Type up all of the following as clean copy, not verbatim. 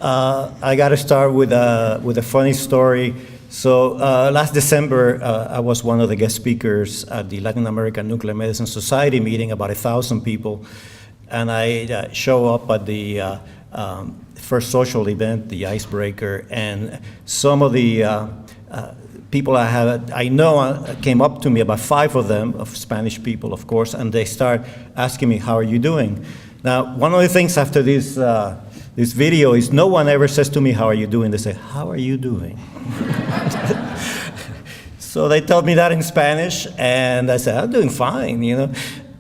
I got to start with a funny story. So last December, I was one of the guest speakers at the Latin American Nuclear Medicine Society meeting, about 1,000 people. And I show up at the first social event, the Icebreaker, and some of the people I know came up to me, about 5 of them, of Spanish people, of course, and they start asking me, how are you doing? Now, one of the things after this video is no one ever says to me, how are you doing? They say, how are you doing? So they told me that in Spanish, and I said, I'm doing fine, you know.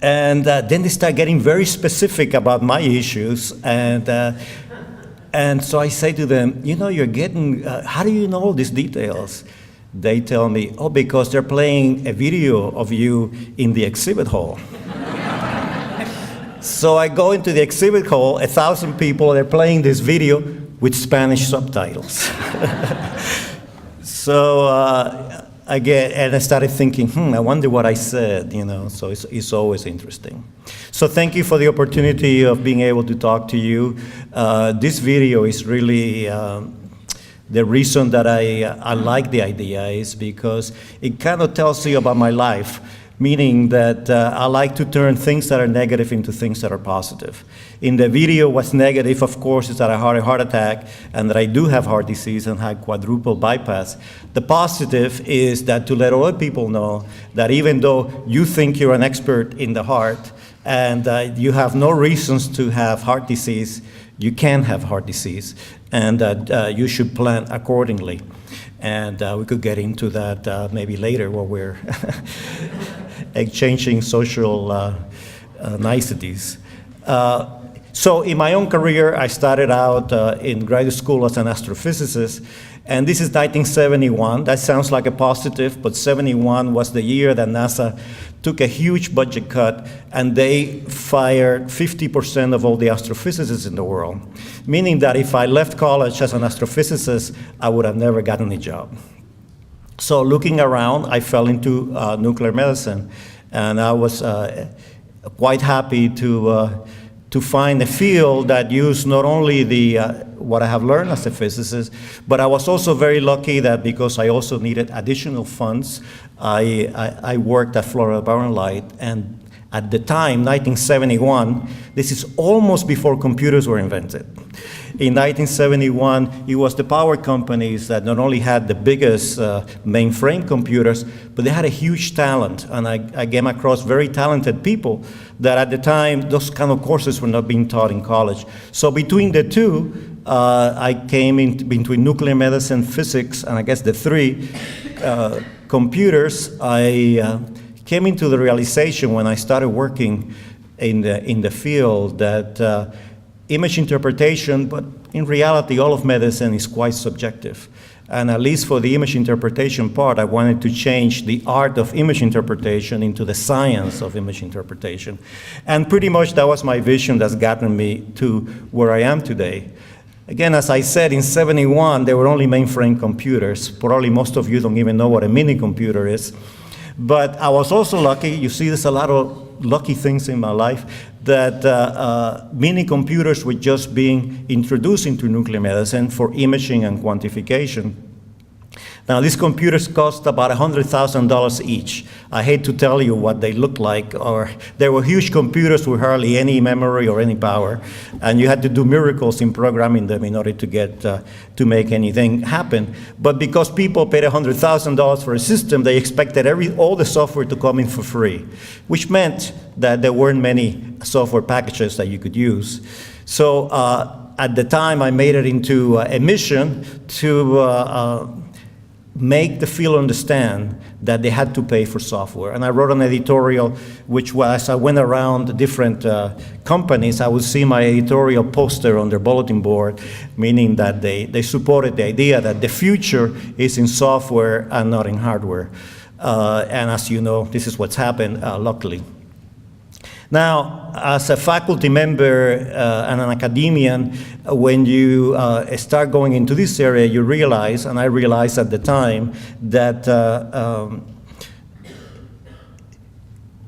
And then they start getting very specific about my issues, and so I say to them, you know, you're getting, how do you know all these details? They tell me, oh, because they're playing a video of you in the exhibit hall. So I go into the exhibit hall, 1,000 people, they're playing this video with Spanish subtitles. So and I started thinking, I wonder what I said, you know, so it's always interesting. So thank you for the opportunity of being able to talk to you. This video is really, the reason that I like the idea is because it kind of tells you about my life, meaning that I like to turn things that are negative into things that are positive. In the video, what's negative, of course, is that I had a heart attack and that I do have heart disease and had quadruple bypass. The positive is that to let other people know that even though you think you're an expert in the heart and you have no reasons to have heart disease, you can have heart disease, and that you should plan accordingly. And we could get into that maybe later while we're exchanging social niceties. So in my own career, I started out in graduate school as an astrophysicist, and this is 1971. That sounds like a positive, but 71 was the year that NASA took a huge budget cut, and they fired 50% of all the astrophysicists in the world, meaning that if I left college as an astrophysicist, I would have never gotten a job. So looking around, I fell into nuclear medicine, and I was quite happy to find a field that used not only what I have learned as a physicist, but I was also very lucky that because I also needed additional funds, I worked at Florida Power and Light, and at the time, 1971, this is almost before computers were invented. In 1971, it was the power companies that not only had the biggest mainframe computers, but they had a huge talent. And I came across very talented people that at the time, those kind of courses were not being taught in college. So between the two, I came in between nuclear medicine, physics, and I guess the 3 computers. I came into the realization when I started working in the field that image interpretation, but in reality, all of medicine is quite subjective. And at least for the image interpretation part, I wanted to change the art of image interpretation into the science of image interpretation. And pretty much that was my vision that's gotten me to where I am today. Again, as I said, in 71, there were only mainframe computers. Probably most of you don't even know what a mini computer is. But I was also lucky, you see there's a lot of lucky things in my life, that mini computers were just being introduced into nuclear medicine for imaging and quantification. Now, these computers cost about $100,000 each. I hate to tell you what they look like, or they were huge computers with hardly any memory or any power, and you had to do miracles in programming them in order to get to make anything happen. But because people paid $100,000 for a system, they expected all the software to come in for free, which meant that there weren't many software packages that you could use. So at the time, I made it into a mission to make the field understand that they had to pay for software. And I wrote an editorial, which was, I went around the different companies, I would see my editorial poster on their bulletin board, meaning that they supported the idea that the future is in software and not in hardware. And as you know, this is what's happened, luckily. Now, as a faculty member and an academician, when you start going into this area, you realize, and I realized at the time, that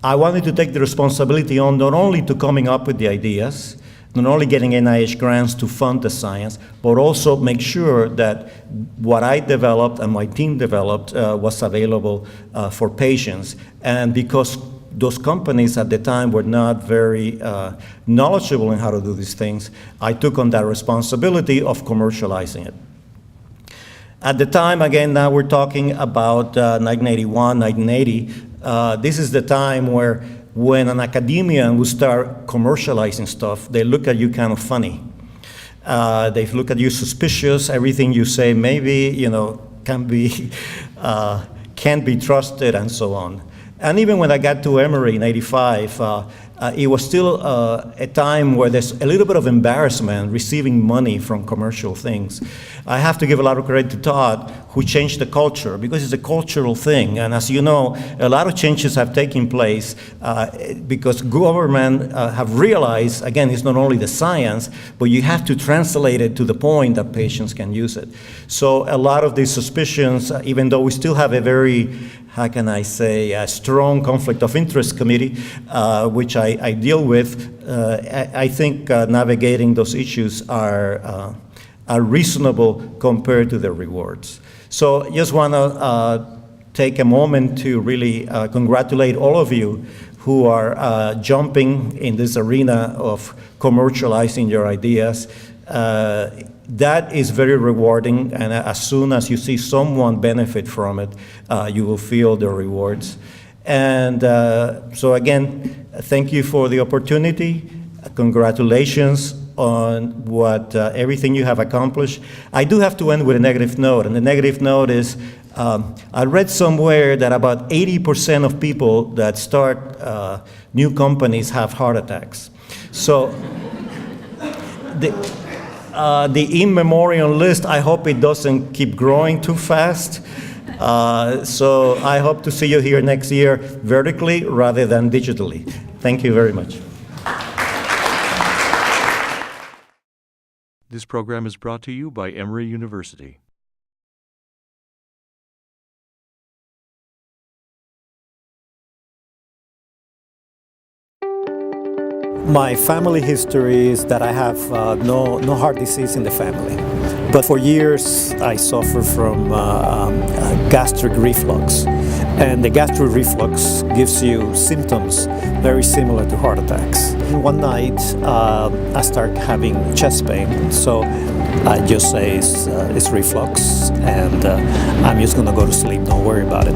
I wanted to take the responsibility on not only to coming up with the ideas, not only getting NIH grants to fund the science, but also make sure that what I developed and my team developed was available for patients. And because those companies at the time were not very knowledgeable in how to do these things, I took on that responsibility of commercializing it. At the time, again, now we're talking about 1981, 1980. This is the time where when an academician will start commercializing stuff, they look at you kind of funny. They look at you suspicious. Everything you say maybe, can't be trusted and so on. And even when I got to Emory in '85, it was still a time where there's a little bit of embarrassment receiving money from commercial things. I have to give a lot of credit to Todd, who changed the culture, because it's a cultural thing. And as you know, a lot of changes have taken place because government have realized, again, it's not only the science, but you have to translate it to the point that patients can use it. So a lot of these suspicions, even though we still have a very, how can I say, a strong conflict of interest committee, which I deal with, I think navigating those issues are reasonable compared to the rewards. So just want to take a moment to really congratulate all of you who are jumping in this arena of commercializing your ideas. That is very rewarding, and as soon as you see someone benefit from it, you will feel the rewards. And so again, thank you for the opportunity. Congratulations on what everything you have accomplished. I do have to end with a negative note, and the negative note is I read somewhere that about 80% of people that start new companies have heart attacks. So the in memoriam list, I hope it doesn't keep growing too fast. So I hope to see you here next year vertically rather than digitally. Thank you very much. This program is brought to you by Emory University. My family history is that I have no heart disease in the family. But for years, I suffered from gastric reflux. And the gastric reflux gives you symptoms very similar to heart attacks. One night, I start having chest pain. So I just say it's reflux, and I'm just going to go to sleep. Don't worry about it.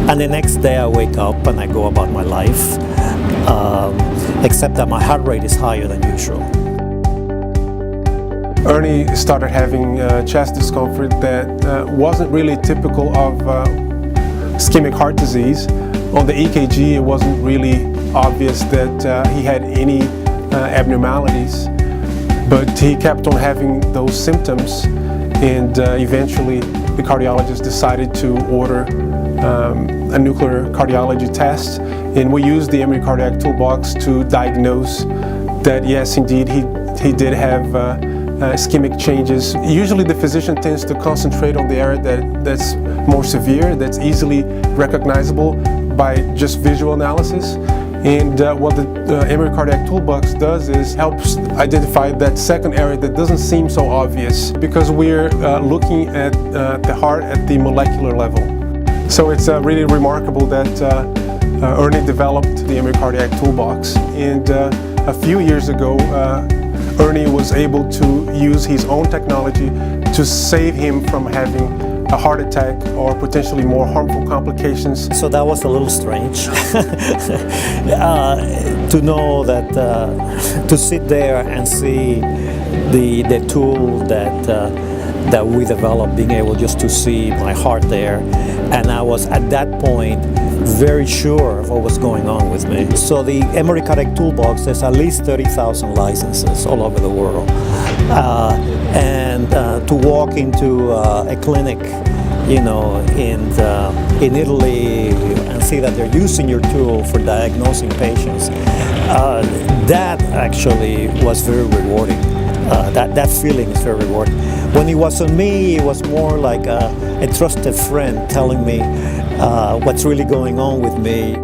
And the next day, I wake up and I go about my life, except that my heart rate is higher than usual. Ernie started having chest discomfort that wasn't really typical of ischemic heart disease. On the EKG, it wasn't really obvious that he had any abnormalities, but he kept on having those symptoms, and eventually the cardiologist decided to order a nuclear cardiology test, and we used the Emory Cardiac Toolbox to diagnose that yes, indeed, he did have ischemic changes. Usually the physician tends to concentrate on the area that's more severe, that's easily recognizable by just visual analysis. And what the Emory Cardiac Toolbox does is helps identify that second area that doesn't seem so obvious, because we're looking at the heart at the molecular level. So it's really remarkable that Ernie developed the Emory Cardiac Toolbox. And a few years ago, Ernie was able to use his own technology to save him from having a heart attack or potentially more harmful complications. So that was a little strange to know that, to sit there and see the tool that we developed, being able just to see my heart there. And I was at that point very sure of what was going on with me. So the Emory Cardiac Toolbox, there's at least 30,000 licenses all over the world. And to walk into a clinic, in Italy and see that they're using your tool for diagnosing patients, that actually was very rewarding. That feeling is very rewarding. When it was on me, it was more like a trusted friend telling me what's really going on with me.